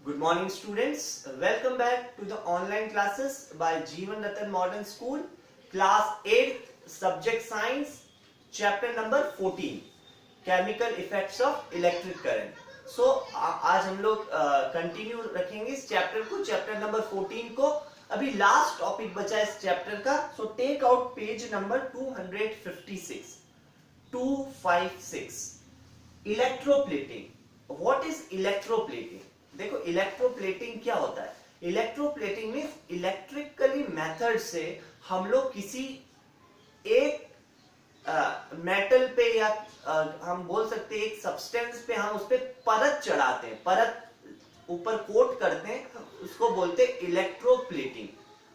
Good morning students. Welcome back to the online classes by Jeevan Ratan Modern School. Class 8th Subject Science Chapter number 14 Chemical Effects of Electric Current. So आज हम लोग continue रखेंगे इस chapter को, chapter number 14 को. अभी last topic बचा इस चैप्टर का. So take out page number 256. Electroplating. What is electroplating? देखो इलेक्ट्रोप्लेटिंग क्या होता है. इलेक्ट्रोप्लेटिंग मींस इलेक्ट्रिकली मेथड से हम लोग किसी एक मेटल पे या हम बोल सकते हैं एक सब्सटेंस पे हम उस पे परत चढ़ाते हैं, परत ऊपर कोट करते हैं, उसको बोलते हैं इलेक्ट्रोप्लेटिंग.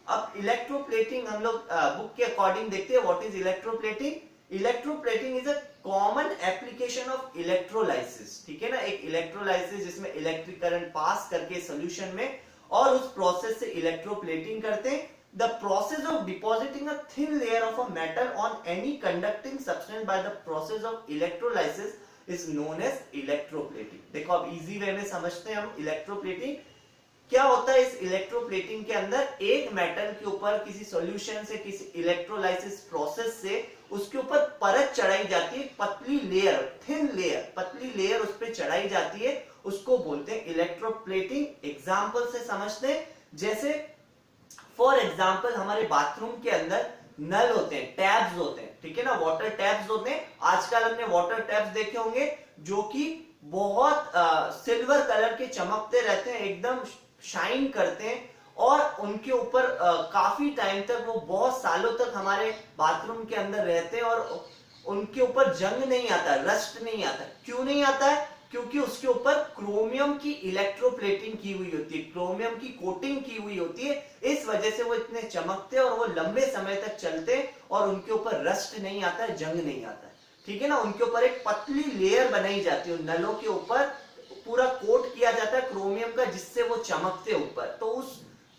अब इलेक्ट्रोप्लेटिंग हम लोग बुक के अकॉर्डिंग देखते हैं. What is electroplating? Electroplating is a common application of electrolysis. ठीक है ना, एक इलेक्ट्रोलाइसिस जिसमें इलेक्ट्रिक करंट पास करके सॉल्यूशन में और उस प्रोसेस से इलेक्ट्रोप्लेटिंग करते हैं. The process of depositing a thin layer of a metal on any conducting substance by the process of electrolysis is known as electroplating. देखो अब इजी वे में समझते हैं हम इलेक्ट्रोप्लेटिंग क्या होता है. इस इलेक्ट्रोप्लेटिंग के अंदर एक मेटल के ऊपर किसी सॉल्यूशन से, किसी इलेक्ट्रोलाइसिस प्रोसेस से उसके ऊपर परत चढ़ाई जाती है, पतली लेयर, थिन लेयर, पतली लेयर उस पर चढ़ाई जाती है, उसको बोलते हैं इलेक्ट्रोप्लेटिंग. एग्जाम्पल से समझते हैं. जैसे फॉर एग्जाम्पल हमारे बाथरूम के अंदर नल होते हैं, टैब्स होते हैं, ठीक है ना, वाटर टैब्स होते हैं. आजकल हमने वाटर टैब्स देखे होंगे जो कि बहुत सिल्वर कलर के चमकते रहते हैं, एकदम शाइन करते हैं और उनके ऊपर काफी टाइम तक, वो बहुत सालों तक हमारे बाथरूम के अंदर रहते हैं और उनके ऊपर जंग नहीं आता, रस्ट नहीं आता. क्यों नहीं आता है? क्योंकि उसके ऊपर क्रोमियम की इलेक्ट्रोप्लेटिंग की हुई होती है, क्रोमियम की कोटिंग की हुई होती है. इस वजह से वो इतने चमकते हैं और वो लंबे समय तक चलते हैं और उनके ऊपर रस्ट नहीं आता है, जंग नहीं आता है. ठीक है ना, उनके ऊपर एक पतली लेयर बनाई जाती है, नलों के ऊपर पूरा कोट किया जाता है क्रोमियम का, जिससे वो चमकते ऊपर. तो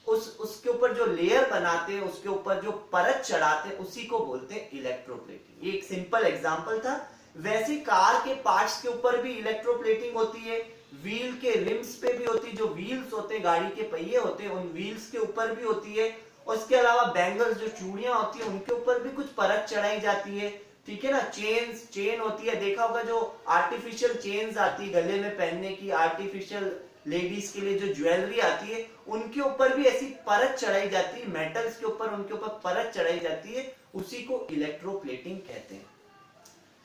उसके ऊपर जो लेयर बनाते हैं, उसके ऊपर जो परत चढ़ाते हैं, उसी को बोलते हैं इलेक्ट्रोप्लेटिंग. ये एक सिंपल एग्जांपल था. वैसे कार के पार्ट्स के ऊपर भी इलेक्ट्रोप्लेटिंग होती है, व्हील के रिम्स पे भी होती है, जो व्हील्स होते हैं, गाड़ी के पहिए होते हैं, उन व्हील्स के ऊपर भी होती है. उसके अलावा बैंगल्स, जो चूड़ियां होती है, उनके ऊपर भी कुछ परत चढ़ाई जाती है. ठीक है ना, चेन होती है, देखा होगा जो आर्टिफिशियल चेन्स आती है गले में पहनने की, आर्टिफिशियल लेडीज के लिए जो ज्वेलरी आती है, उनके ऊपर भी ऐसी परत चढ़ाई जाती है, मेटल्स के ऊपर उनके ऊपर परत चढ़ाई जाती है, उसी को इलेक्ट्रोप्लेटिंग कहते हैं.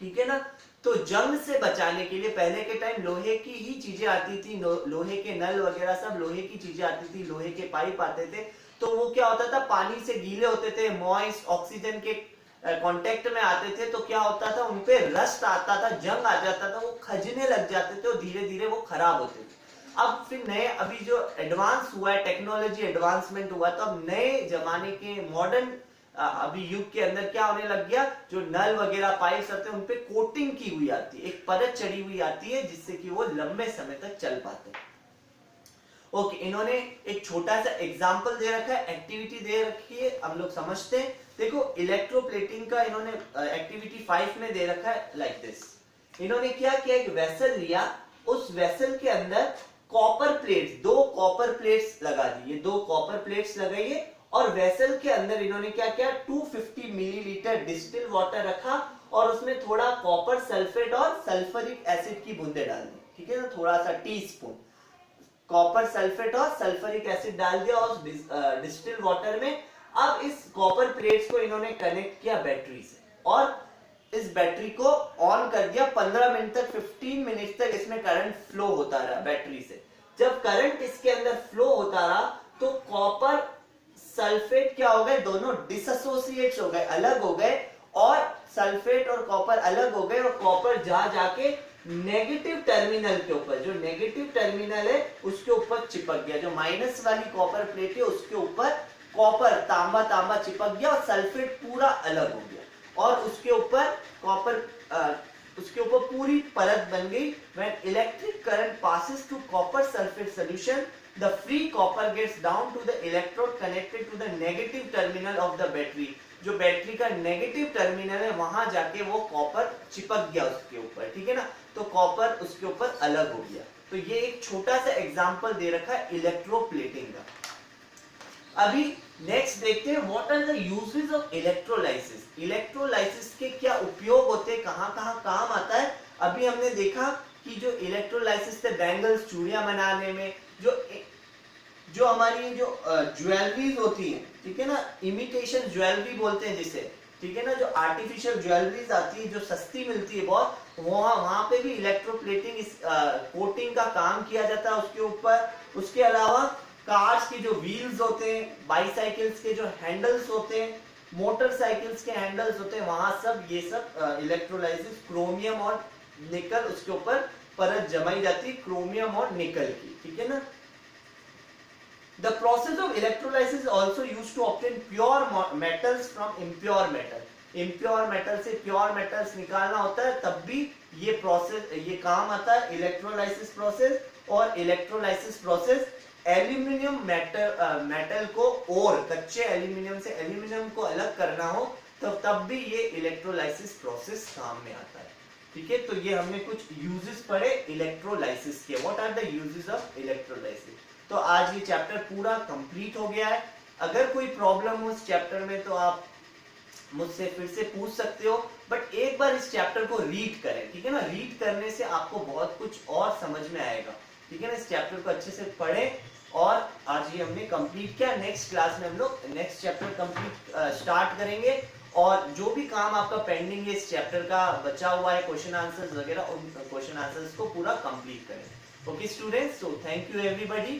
ठीक है ना. तो जंग से बचाने के लिए पहले के टाइम लोहे की ही चीजें आती थी, लोहे के नल वगैरह सब लोहे की चीजें आती थी, लोहे के पाइप आते थे. तो वो क्या होता था, पानी से गीले होते थे, मॉइस्ट ऑक्सीजन के कांटेक्ट में आते थे, तो क्या होता था, उनपे रस्ट आता था, जंग आ जाता था, वो खजने लग जाते थे और धीरे धीरे वो खराब होते थे. अब फिर नए, अभी जो एडवांस हुआ है, टेक्नोलॉजी एडवांसमेंट हुआ, तो अब नए जमाने के मॉडर्न अभी युग के अंदर क्या होने लग गया, जो नल वगैरह पाइप्स आते हैं उनपे कोटिंग की हुई आती है, एक परत चढ़ी हुई आती है, जिससे कि वो लंबे समय तक चल पाते हैं. ओके, इन्होंने एक छोटा सा एग्जांपल दे रखा है, एक्टिविटी दे रखी है, हम लोग समझते हैं. देखो इलेक्ट्रोप्लेटिंग का इन्होंने एक्टिविटी 5 में दे रखा है लाइक दिस. इन्होंने क्या किया, एक वेसल लिया, उस वेसल के अंदर कॉपर प्लेट्स, 2 कॉपर प्लेट्स लगा दी, ये 2 कॉपर प्लेट्स लगाइए और वेसल के अंदर इन्होंने क्या किया, 250 मिलीलीटर डिस्टिल वाटर रखा और उसमें थोड़ा कॉपर सल्फेट और सल्फ्यूरिक एसिड की बूंदे डाल दी. ठीक है ना, थोड़ा सा टीस्पून कॉपर सल्फेट और सल्फ्यूरिक एसिड डाल दिया और डिस्टिल वाटर में. अब इस कॉपर प्लेट्स को इन्होंने कनेक्ट किया बैटरी से और इस बैटरी को ऑन कर दिया. 15 मिनट तक, 15 मिनट तक इसमें करंट फ्लो होता रहा बैटरी से. जब करंट इसके अंदर फ्लो होता रहा तो कॉपर सल्फेट क्या हो गए, दोनों डिसएसोसिएट्स हो गए, अलग हो गए, और सल्फेट और कॉपर अलग हो गए और कॉपर जाके नेगेटिव टर्मिनल के ऊपर, जो नेगेटिव टर्मिनल है उसके ऊपर चिपक गया. जो माइनस वाली कॉपर प्लेट है उसके ऊपर कॉपर तांबा चिपक गया और सल्फेट पूरा अलग हो गया और उसके ऊपर उसके ऊपर पूरी परत बन गई. When electric current passes through copper sulfate solution, the free copper gets down to the electrode connected to the negative terminal of the battery. जो बैटरी का नेगेटिव टर्मिनल है वहां जाके वो कॉपर चिपक गया उसके ऊपर. ठीक है ना, तो कॉपर उसके ऊपर अलग हो गया. तो ये एक छोटा सा एग्जांपल दे रखा है इलेक्ट्रोप्लेटिंग का। अभी नेक्स्ट देखते हैं what are the uses of electrolysis. Electrolysis के क्या उपयोग होते हैं, कहां कहां काम आता है। अभी हमने देखा कि जो इलेक्ट्रोलाइसिस से बैंगल्स, चूड़ियां बनाने में, जो हमारी जो ज्वेलरीज होती है, ठीक है ना, इमिटेशन ज्वेलरी बोलते हैं जिसे, ठीक है ना, जो आर्टिफिशियल ज्वेलरीज आती है जो सस्ती मिलती है बहुत, वहां पे भी इलेक्ट्रोप्लेटिंग कोटिंग का काम किया जाता है उसके ऊपर। उसके अलावा कार्स के जो व्हील्स होते हैं, बाईसाइकिल्स के जो हैंडल्स होते हैं, मोटरसाइकिल्स के हैंडल्स होते हैं, वहां सब ये सब इलेक्ट्रोलाइसिस, क्रोमियम और निकल उसके ऊपर परत जमाई जाती है, क्रोमियम और निकल की, ठीक है ना। The process of electrolysis is also used to obtain pure metals from impure metal. Impure metal से pure metals निकालना होता है, तब भी ये प्रोसेस, ये काम आता है इलेक्ट्रोलाइसिस प्रोसेस। और इलेक्ट्रोलाइसिस प्रोसेस एल्यूमिनियम मेटल को, और कच्चे एल्यूमिनियम से एल्यूमिनियम को अलग करना हो तो तब भी ये इलेक्ट्रोलाइसिस प्रोसेस काम में आता है, ठीक है। तो ये हमने कुछ यूजेस पढ़े इलेक्ट्रोलाइसिस के। What are the uses of electrolysis. तो आज ये चैप्टर पूरा कंप्लीट हो गया है। अगर कोई प्रॉब्लम हो इस चैप्टर में तो आप मुझसे फिर से पूछ सकते हो, बट एक बार इस चैप्टर को रीड करें, ठीक है ना। रीड करने से आपको बहुत कुछ और समझ में आएगा, ठीक है ना। इस चैप्टर को अच्छे से पढ़ें। और आज ये हमने कंप्लीट किया। नेक्स्ट क्लास में हम लोग नेक्स्ट चैप्टर कंप्लीट स्टार्ट करेंगे, और जो भी काम आपका पेंडिंग है इस चैप्टर का, बचा हुआ है क्वेश्चन आंसर्स वगैरह, उन क्वेश्चन आंसर्स को पूरा कंप्लीट करें। Okay students, so thank you everybody.